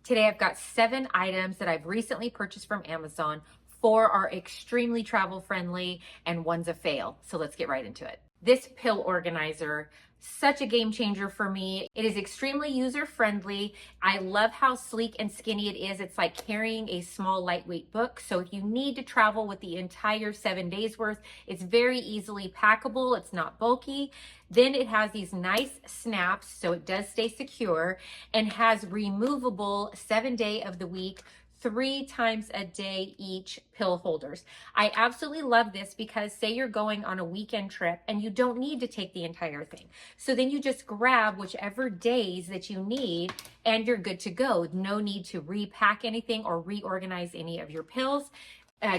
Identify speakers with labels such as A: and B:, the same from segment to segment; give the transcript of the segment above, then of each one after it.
A: Today I've got 7 items that I've recently purchased from Amazon. 4 are extremely travel friendly and one's a fail. So let's get right into it. This pill organizer, such a game changer for me. It is extremely user friendly. I love how sleek and skinny it is. It's like carrying a small lightweight book. So if you need to travel with the entire 7 days worth, it's very easily packable. It's not bulky. Then it has these nice snaps, so it does stay secure, and has removable 7-day of the week 3 times a day each pill holders. I absolutely love this because say you're going on a weekend trip and you don't need to take the entire thing. So then you just grab whichever days that you need and you're good to go. No need to repack anything or reorganize any of your pills.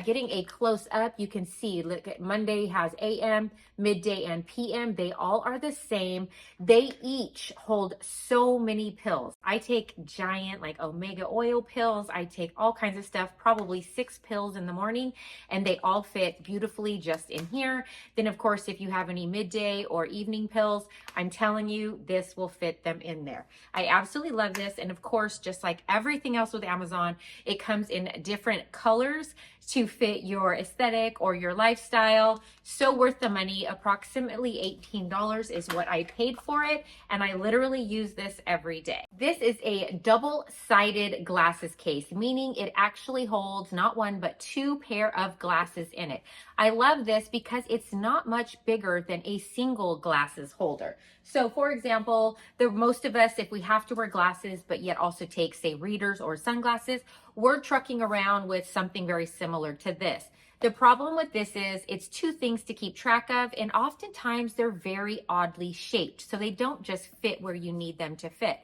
A: Getting a close up, you can see, look at Monday has AM, midday, and PM. They all are the same. They each hold so many pills. I take giant like omega oil pills. I take all kinds of stuff, probably 6 pills in the morning, and they all fit beautifully just in here. Then of course, if you have any midday or evening pills, I'm telling you, this will fit them in there. I absolutely love this. And of course, just like everything else with Amazon, it comes in different colors to fit your aesthetic or your lifestyle. So worth the money. Approximately $18 is what I paid for it, and I literally use this every day. This is a double-sided glasses case, meaning it actually holds not 1 but 2 pair of glasses in it. I love this because it's not much bigger than a single glasses holder. So for example, most of us, if we have to wear glasses but yet also take, say, readers or sunglasses, we're trucking around with something very similar to this. The problem with this is it's 2 things to keep track of, and oftentimes they're very oddly shaped, so they don't just fit where you need them to fit.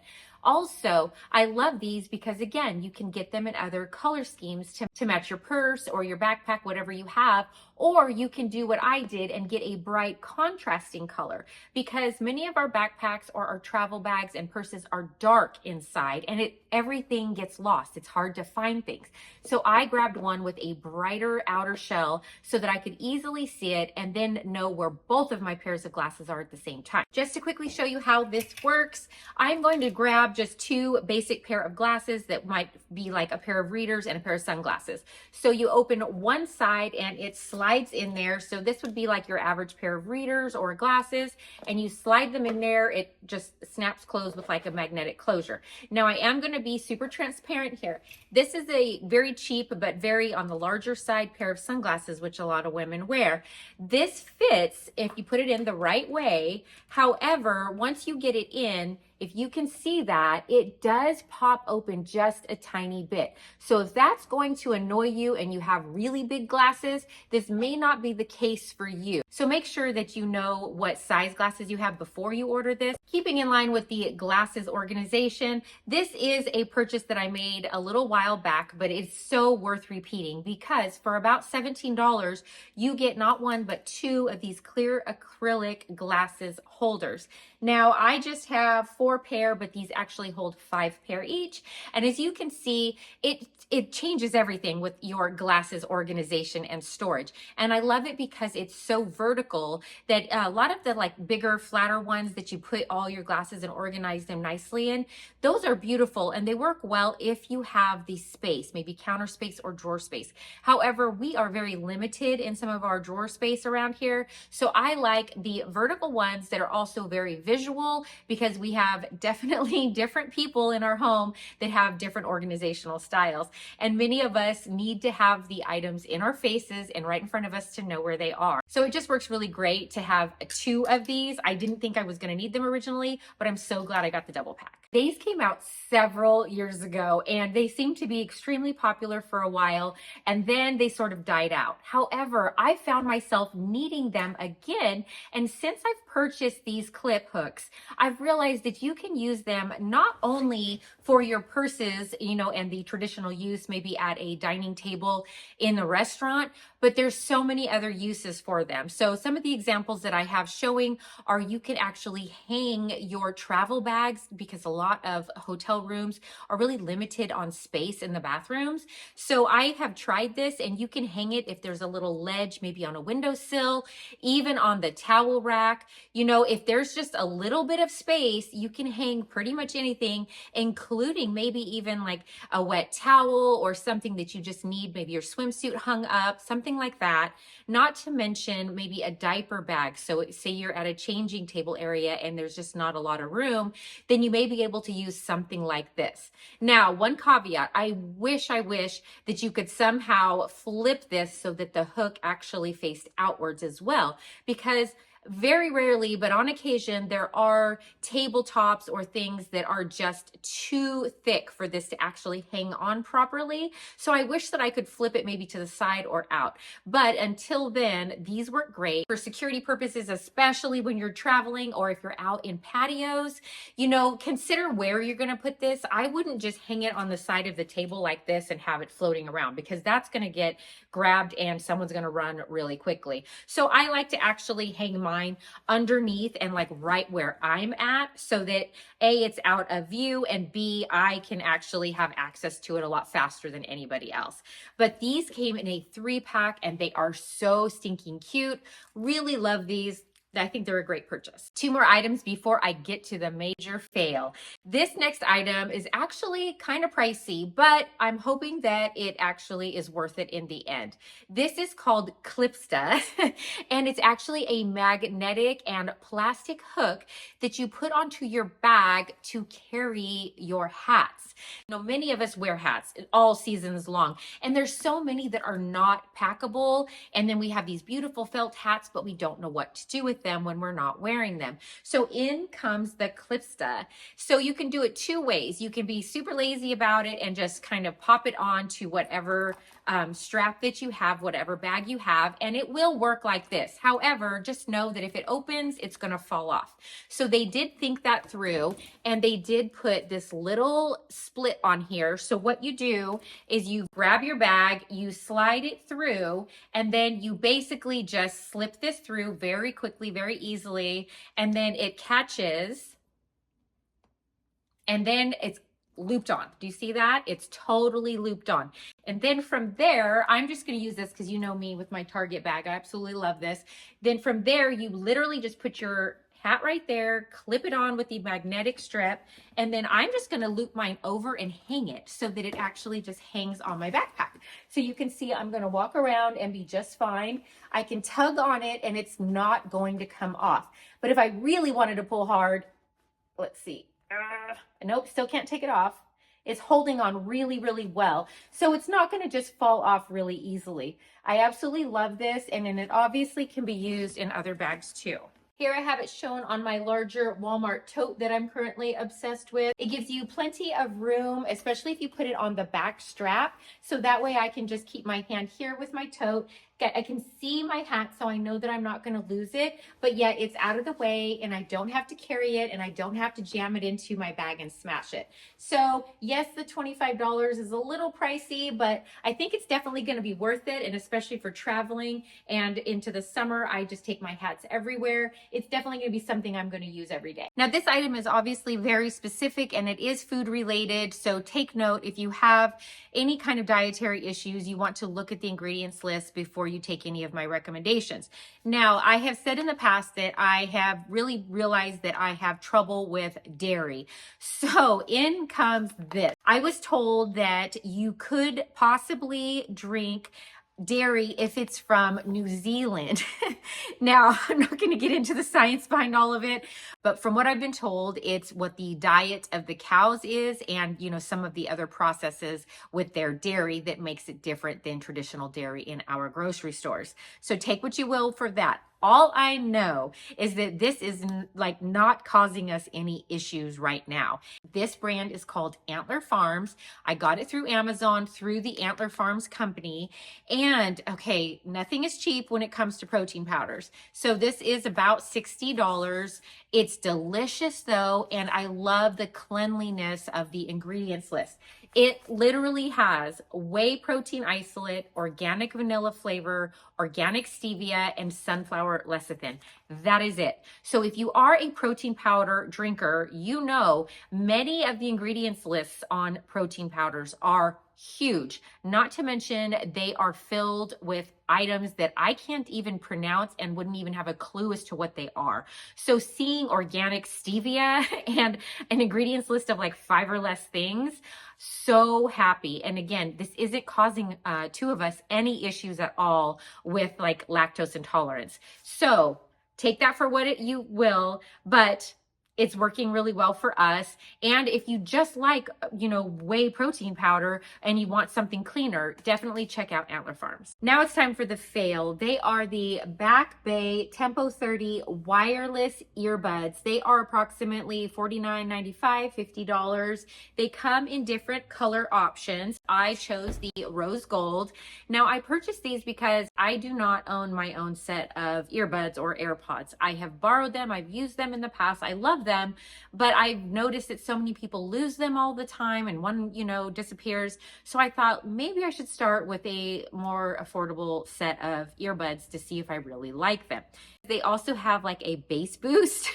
A: Also, I love these because again, you can get them in other color schemes to match your purse or your backpack, whatever you have, or you can do what I did and get a bright contrasting color, because many of our backpacks or our travel bags and purses are dark inside and everything gets lost. It's hard to find things. So I grabbed one with a brighter outer shell so that I could easily see it and then know where both of my pairs of glasses are at the same time. Just to quickly show you how this works, I'm going to grab just 2 basic pair of glasses that might be like a pair of readers and a pair of sunglasses. So you open one side and it slides in there. So this would be like your average pair of readers or glasses, and you slide them in there. It just snaps closed with like a magnetic closure. Now I am going to be super transparent here. This is a very cheap but very on the larger side pair of sunglasses, which a lot of women wear. This fits if you put it in the right way. However, once you get it in, if you can see that, it does pop open just a tiny bit. So if that's going to annoy you and you have really big glasses, this may not be the case for you. So make sure that you know what size glasses you have before you order this. Keeping in line with the glasses organization, this is a purchase that I made a little while back, but it's so worth repeating because for about $17, you get not 1 but 2 of these clear acrylic glasses holders. Now I just have 4 pair, but these actually hold 5 pair each. And as you can see, it changes everything with your glasses organization and storage. And I love it because it's so vertical that a lot of the like bigger, flatter ones that you put all your glasses and organize them nicely in, those are beautiful and they work well if you have the space, maybe counter space or drawer space. However, we are very limited in some of our drawer space around here. So I like the vertical ones that are also very visual because we have definitely different people in our home that have different organizational styles. And many of us need to have the items in our faces and right in front of us to know where they are. So it just works really great to have 2 of these. I didn't think I was going to need them originally, but I'm so glad I got the double pack. These came out several years ago and they seemed to be extremely popular for a while, and then they sort of died out. However, I found myself needing them again, and since I've purchased these clip hooks, I've realized that you can use them not only for your purses, and the traditional use maybe at a dining table in the restaurant, but there's so many other uses for them. So some of the examples that I have showing are you can actually hang your travel bags because a lot of hotel rooms are really limited on space in the bathrooms. So I have tried this, and you can hang it if there's a little ledge, maybe on a windowsill, even on the towel rack. If there's just a little bit of space, you can hang pretty much anything, including including maybe even like a wet towel or something that you just need, maybe your swimsuit hung up, something like that. Not to mention maybe a diaper bag. So say you're at a changing table area and there's just not a lot of room, then you may be able to use something like this. Now, one caveat, I wish that you could somehow flip this so that the hook actually faced outwards as well, because very rarely, but on occasion, there are tabletops or things that are just too thick for this to actually hang on properly. So I wish that I could flip it maybe to the side or out. But until then, these work great for security purposes, especially when you're traveling or if you're out in patios. You know, consider where you're going to put this. I wouldn't just hang it on the side of the table like this and have it floating around, because that's going to get grabbed and someone's going to run really quickly. So I like to actually hang mine underneath and like right where I'm at, so that A, it's out of view, and B, I can actually have access to it a lot faster than anybody else. But these came in a 3-pack and they are so stinking cute. Really love these. I think they're a great purchase. 2 more items before I get to the major fail. This next item is actually kind of pricey, but I'm hoping that it actually is worth it in the end. This is called Clipsta, and it's actually a magnetic and plastic hook that you put onto your bag to carry your hats. You know, many of us wear hats all seasons long, and there's so many that are not packable, and then we have these beautiful felt hats, but we don't know what to do with them when we're not wearing them. So in comes the Clipsta. So you can do it 2 ways. You can be super lazy about it and just kind of pop it on to whatever strap that you have, whatever bag you have, and it will work like this. However, just know that if it opens, it's going to fall off. So they did think that through, and they did put this little split on here. So what you do is you grab your bag, you slide it through, and then you basically just slip this through very quickly, very easily, and then it catches, and then it's looped on. Do you see that? It's totally looped on. And then from there, I'm just going to use this because you know me with my Target bag. I absolutely love this. Then from there, you literally just put your hat right there, clip it on with the magnetic strip, and then I'm just going to loop mine over and hang it so that it actually just hangs on my backpack. So you can see I'm going to walk around and be just fine. I can tug on it and it's not going to come off. But if I really wanted to pull hard, let's see. Nope, still can't take it off. It's holding on really, really well. So it's not going to just fall off really easily. I absolutely love this, and then it obviously can be used in other bags too. Here I have it shown on my larger Walmart tote that I'm currently obsessed with. It gives you plenty of room, especially if you put it on the back strap. So that way I can just keep my hand here with my tote. I can see my hat, so I know that I'm not going to lose it, but yet it's out of the way and I don't have to carry it and I don't have to jam it into my bag and smash it. So yes, the $25 is a little pricey, but I think it's definitely going to be worth it. And especially for traveling and into the summer, I just take my hats everywhere. It's definitely going to be something I'm going to use every day. Now, this item is obviously very specific and it is food related. So take note, if you have any kind of dietary issues, you want to look at the ingredients list before you take any of my recommendations. Now, I have said in the past that I have really realized that I have trouble with dairy. So in comes this. I was told that you could possibly drink dairy if it's from New Zealand. Now, I'm not going to get into the science behind all of it, but from what I've been told, it's what the diet of the cows is, and you know, some of the other processes with their dairy that makes it different than traditional dairy in our grocery stores. So take what you will for that. All I know is that this is like not causing us any issues right now. This brand is called Antler Farms. I got it through Amazon, through the Antler Farms company. And okay, nothing is cheap when it comes to protein powders. So this is about $60. It's delicious though, and I love the cleanliness of the ingredients list. It literally has whey protein isolate, organic vanilla flavor, organic stevia, and sunflower lecithin. That is it. So if you are a protein powder drinker, you know many of the ingredients lists on protein powders are huge. Not to mention they are filled with items that I can't even pronounce and wouldn't even have a clue as to what they are. So seeing organic stevia and an ingredients list of like 5 or less things, so happy. And again, this isn't causing two of us any issues at all with like lactose intolerance. So take that for what you will, but it's working really well for us. And if you just like, whey protein powder and you want something cleaner, definitely check out Antler Farms. Now it's time for the fail. They are the Back Bay Tempo 30 wireless earbuds. They are approximately $49.95, $50. They come in different color options. I chose the rose gold. Now I purchased these because I do not own my own set of earbuds or AirPods. I have borrowed them. I've used them in the past. I love them, but I've noticed that so many people lose them all the time and one, disappears. So I thought maybe I should start with a more affordable set of earbuds to see if I really like them. They also have like a bass boost.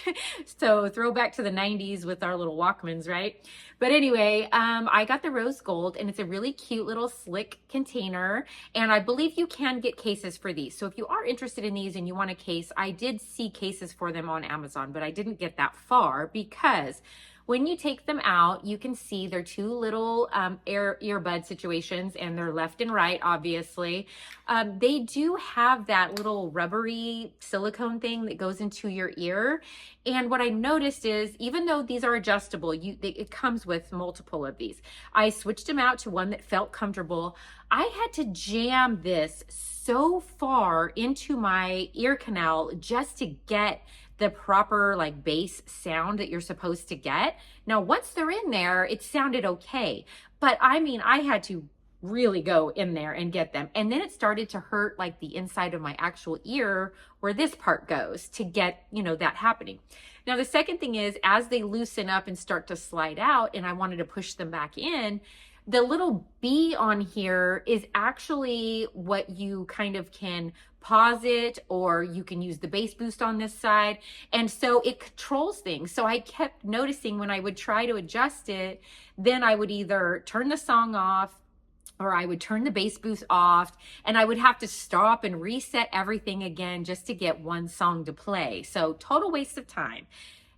A: So throwback to the 90s with our little Walkmans, right? But anyway, I got the rose gold and it's a really cute little slick container. And I believe you can get cases for these. So if you are interested in these and you want a case, I did see cases for them on Amazon, but I didn't get that far because when you take them out, you can see they're two little earbud situations and they're left and right, obviously. They do have that little rubbery silicone thing that goes into your ear. And what I noticed is even though these are adjustable, it comes with multiple of these. I switched them out to one that felt comfortable. I had to jam this so far into my ear canal just to get the proper like bass sound that you're supposed to get. Now, once they're in there, it sounded okay. But I mean, I had to really go in there and get them. And then it started to hurt like the inside of my actual ear where this part goes to get, that happening. Now, the second thing is as they loosen up and start to slide out and I wanted to push them back in, the little B on here is actually what you kind of can pause it, or you can use the bass boost on this side. And so it controls things. So I kept noticing when I would try to adjust it, then I would either turn the song off or I would turn the bass boost off and I would have to stop and reset everything again just to get one song to play. So total waste of time.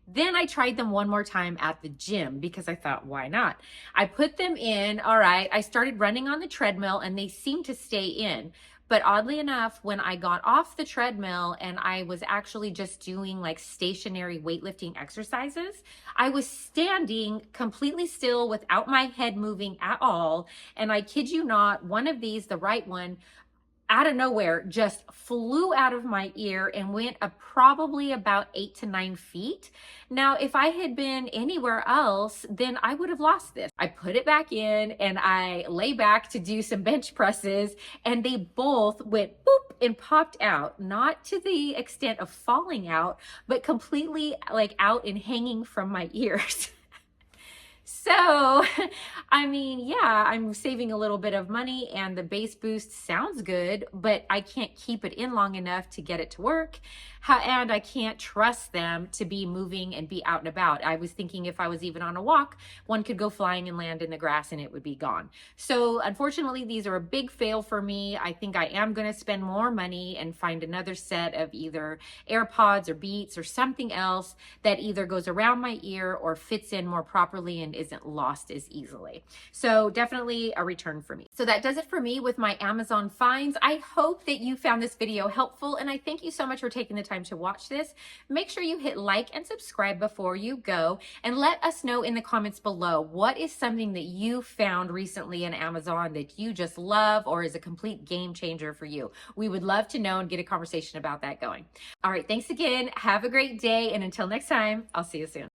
A: Then I tried them one more time at the gym because I thought, why not? I put them in. All right. I started running on the treadmill and they seemed to stay in. But oddly enough, when I got off the treadmill and I was actually just doing like stationary weightlifting exercises, I was standing completely still without my head moving at all. And I kid you not, one of these, the right one, out of nowhere just flew out of my ear and went probably about 8 to 9 feet. Now, if I had been anywhere else, then I would have lost this. I put it back in and I lay back to do some bench presses and they both went boop and popped out, not to the extent of falling out, but completely like out and hanging from my ears. So, I mean, yeah, I'm saving a little bit of money and the bass boost sounds good, but I can't keep it in long enough to get it to work. And I can't trust them to be moving and be out and about. I was thinking if I was even on a walk, one could go flying and land in the grass and it would be gone. So unfortunately, these are a big fail for me. I think I am going to spend more money and find another set of either AirPods or Beats or something else that either goes around my ear or fits in more properly and isn't lost as easily. So definitely a return for me. So that does it for me with my Amazon finds. I hope that you found this video helpful and I thank you so much for taking the time to watch this. Make sure you hit like and subscribe before you go and let us know in the comments below what is something that you found recently in Amazon that you just love or is a complete game changer for you. We would love to know and get a conversation about that going. All right, thanks again. Have a great day and until next time, I'll see you soon.